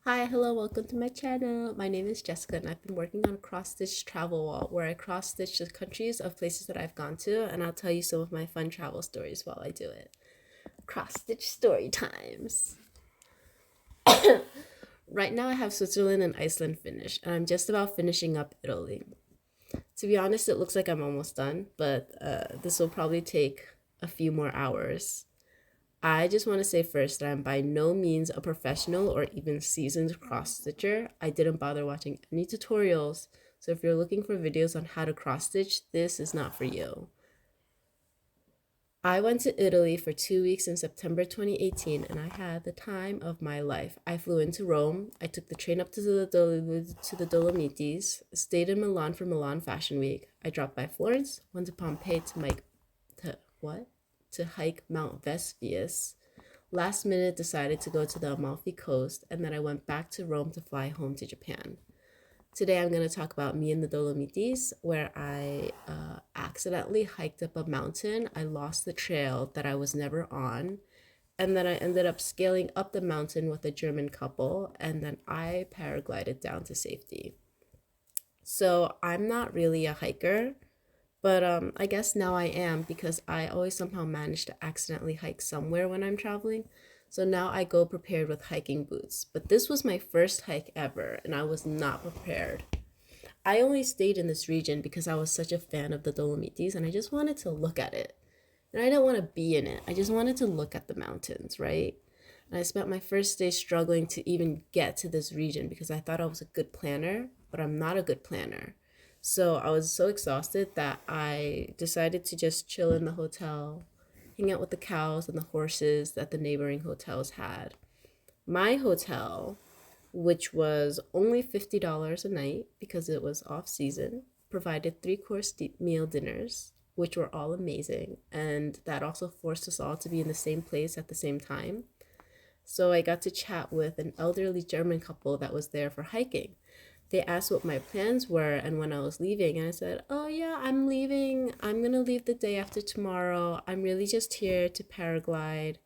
Hi, hello, welcome to my channel. My name is Jessica and I've been working on a cross-stitch travel wall where I cross-stitch the countries of places that I've gone to, and I'll tell you some of my fun travel stories while I do it. Cross-stitch story times. Right now I have Switzerland and Iceland finished, and I'm just about finishing up Italy. To be honest, it looks like I'm almost done, but this will probably take a few more hours. I just want to say first that I'm by no means a professional or even seasoned cross stitcher. I didn't bother watching any tutorials, so if you're looking for videos on how to cross stitch, this is not for you. I went to Italy for 2 weeks in September 2018 and I had the time of my life. I flew into Rome, I took the train up to the Dolomites, stayed in Milan for Milan Fashion Week. I dropped by Florence, went to Pompeii to what? To hike Mount Vesuvius. Last minute decided to go to the Amalfi Coast, and then I went back to Rome to fly home to Japan. Today I'm going to talk about me in the Dolomites, where I accidentally hiked up a mountain. I lost the trail that I was never on, and then I ended up scaling up the mountain with a German couple, and then I paraglided down to safety. So I'm not really a hiker, but I guess now I am because I always somehow manage to accidentally hike somewhere when I'm traveling. So now I go prepared with hiking boots. But this was my first hike ever, and I was not prepared. I only stayed in this region because I was such a fan of the Dolomites and I just wanted to look at it. And I didn't want to be in it, I just wanted to look at the mountains, right? And I spent my first day struggling to even get to this region because I thought I was a good planner, but I'm not a good planner. So I was so exhausted that I decided to just chill in the hotel, hang out with the cows and the horses that the neighboring hotels had. My hotel, which was only $50 a night because it was off season, provided three-course meal dinners, which were all amazing. And that also forced us all to be in the same place at the same time. So I got to chat with an elderly German couple that was there for hiking. They asked what my plans were and when I was leaving, and I said, "Oh yeah, I'm leaving. I'm gonna leave the day after tomorrow. I'm really just here to paraglide.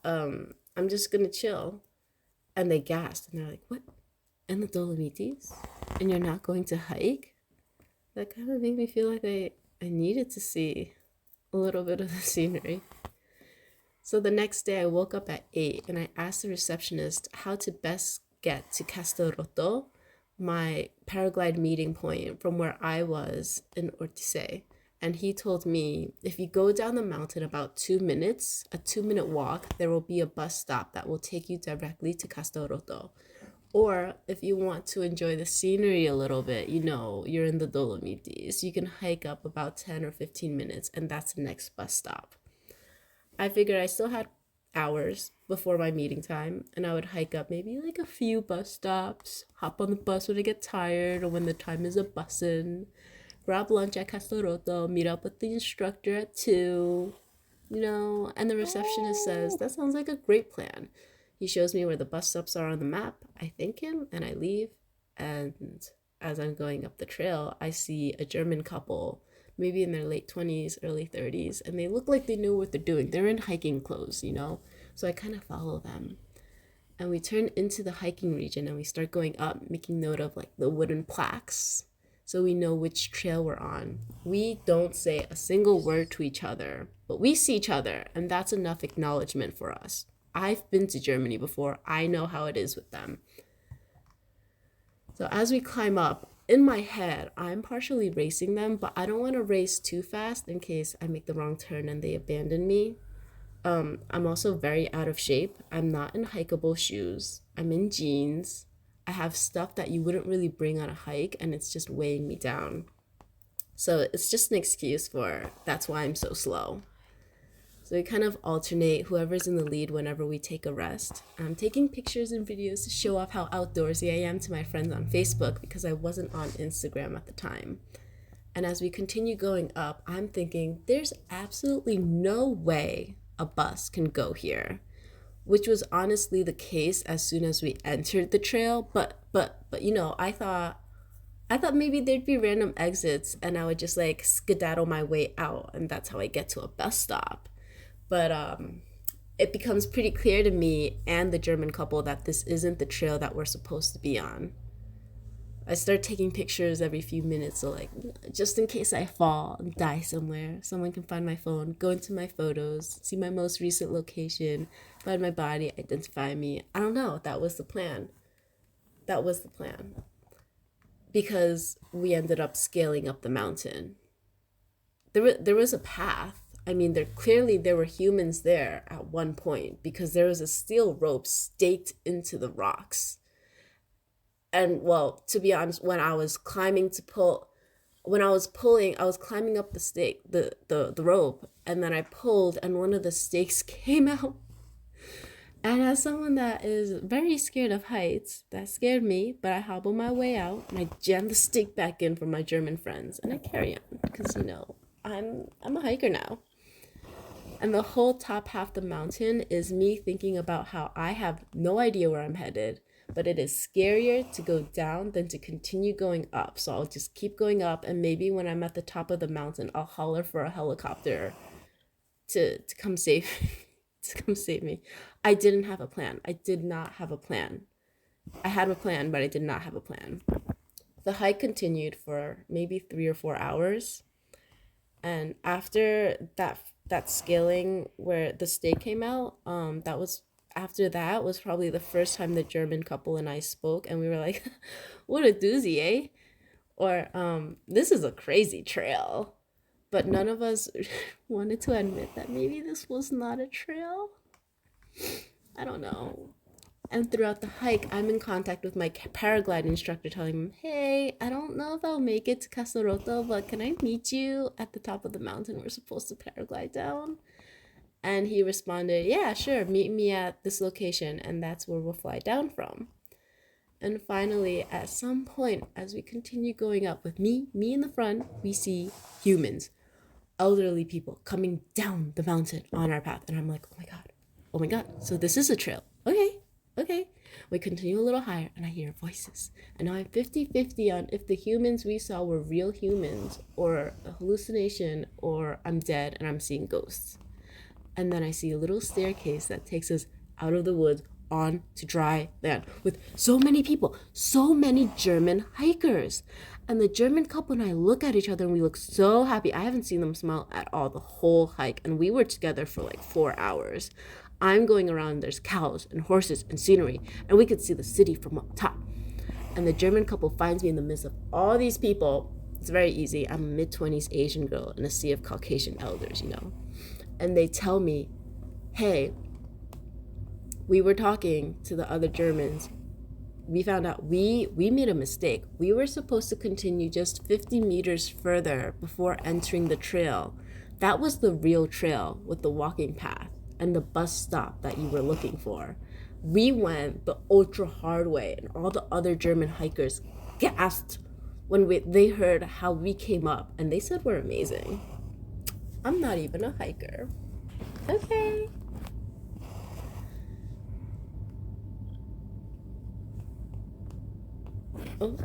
I'm just gonna chill." And they gasped and they're like, "What? In the Dolomites? And you're not going to hike?" That kind of made me feel like I needed to see a little bit of the scenery. So the next day I woke up at 8 and I asked the receptionist how to best get to Castelrotto, my paraglide meeting point from where I was in Ortice. And he told me if you go down the mountain about 2 minutes, a 2 minute walk, there will be a bus stop that will take you directly to Castelrotto. Or if you want to enjoy the scenery a little bit, you're in the Dolomites, you can hike up about 10 or 15 minutes, and that's the next bus stop. I figured I still had hours before my meeting time, and I would hike up maybe like a few bus stops, hop on the bus when I get tired or when the time is a bussin', grab lunch at Castelrotto, meet up with the instructor at 2, and the receptionist says, "That sounds like a great plan." He shows me where the bus stops are on the map. I thank him and I leave. And as I'm going up the trail, I see a German couple, maybe in their late 20s, early 30s, and they look like they knew what they're doing. They're in hiking clothes. So I kind of follow them. And we turn into the hiking region and we start going up, making note of like the wooden plaques so we know which trail we're on. We don't say a single word to each other, but we see each other, and that's enough acknowledgement for us. I've been to Germany before, I know how it is with them. So as we climb up, in my head, I'm partially racing them, but I don't want to race too fast in case I make the wrong turn and they abandon me. I'm also very out of shape. I'm not in hikeable shoes. I'm in jeans. I have stuff that you wouldn't really bring on a hike, and it's just weighing me down. So it's just an excuse for that's why I'm so slow. So we kind of alternate whoever's in the lead whenever we take a rest. I'm taking pictures and videos to show off how outdoorsy I am to my friends on Facebook because I wasn't on Instagram at the time. And as we continue going up, I'm thinking there's absolutely no way a bus can go here, which was honestly the case as soon as we entered the trail. But I thought maybe there'd be random exits and I would just skedaddle my way out, and that's how I get to a bus stop. But it becomes pretty clear to me and the German couple that this isn't the trail that we're supposed to be on. I start taking pictures every few minutes, so like, just in case I fall and die somewhere, someone can find my phone, go into my photos, see my most recent location, find my body, identify me. I don't know. That was the plan. That was the plan. Because we ended up scaling up the mountain. There was a path. I mean, there were humans there at one point because there was a steel rope staked into the rocks. And well, to be honest, when I was pulling, I was climbing up the stake, the rope, and then I pulled, and one of the stakes came out. And as someone that is very scared of heights, that scared me, but I hobbled my way out and I jammed the stake back in for my German friends, and I carry on because I'm a hiker now. And the whole top half the mountain is me thinking about how I have no idea where I'm headed, but it is scarier to go down than to continue going up. So I'll just keep going up, and maybe when I'm at the top of the mountain, I'll holler for a helicopter to come save to come save me. I didn't have a plan. I did not have a plan. I had a plan, but I did not have a plan. The hike continued for maybe 3 or 4 hours. And after that scaling where the stake came out, that was probably the first time the German couple and I spoke, and we were like, what a doozy, eh? Or this is a crazy trail. But none of us wanted to admit that maybe this was not a trail. I don't know. And throughout the hike, I'm in contact with my paraglide instructor, telling him, hey, I don't know if I'll make it to Casoroto, but can I meet you at the top of the mountain we're supposed to paraglide down? And he responded, yeah, sure, meet me at this location, and that's where we'll fly down from. And finally, at some point, as we continue going up with me in the front, we see humans, elderly people coming down the mountain on our path. And I'm like, oh my God, so this is a trail. Okay. We continue a little higher, and I hear voices. And now I'm 50-50 on if the humans we saw were real humans or a hallucination, or I'm dead and I'm seeing ghosts. And then I see a little staircase that takes us out of the woods on to dry land with so many people, so many German hikers. And the German couple and I look at each other and we look so happy. I haven't seen them smile at all the whole hike. And we were together for like 4 hours. I'm going around, there's cows and horses and scenery, and we could see the city from up top. And the German couple finds me in the midst of all these people. It's very easy. I'm a mid-20s Asian girl in a sea of Caucasian elders, And they tell me, hey, we were talking to the other Germans. We found out we made a mistake. We were supposed to continue just 50 meters further before entering the trail. That was the real trail with the walking path and the bus stop that you were looking for. We went the ultra hard way, and all the other German hikers gasped when they heard how we came up, and they said we're amazing. I'm not even a hiker. Okay. Oh.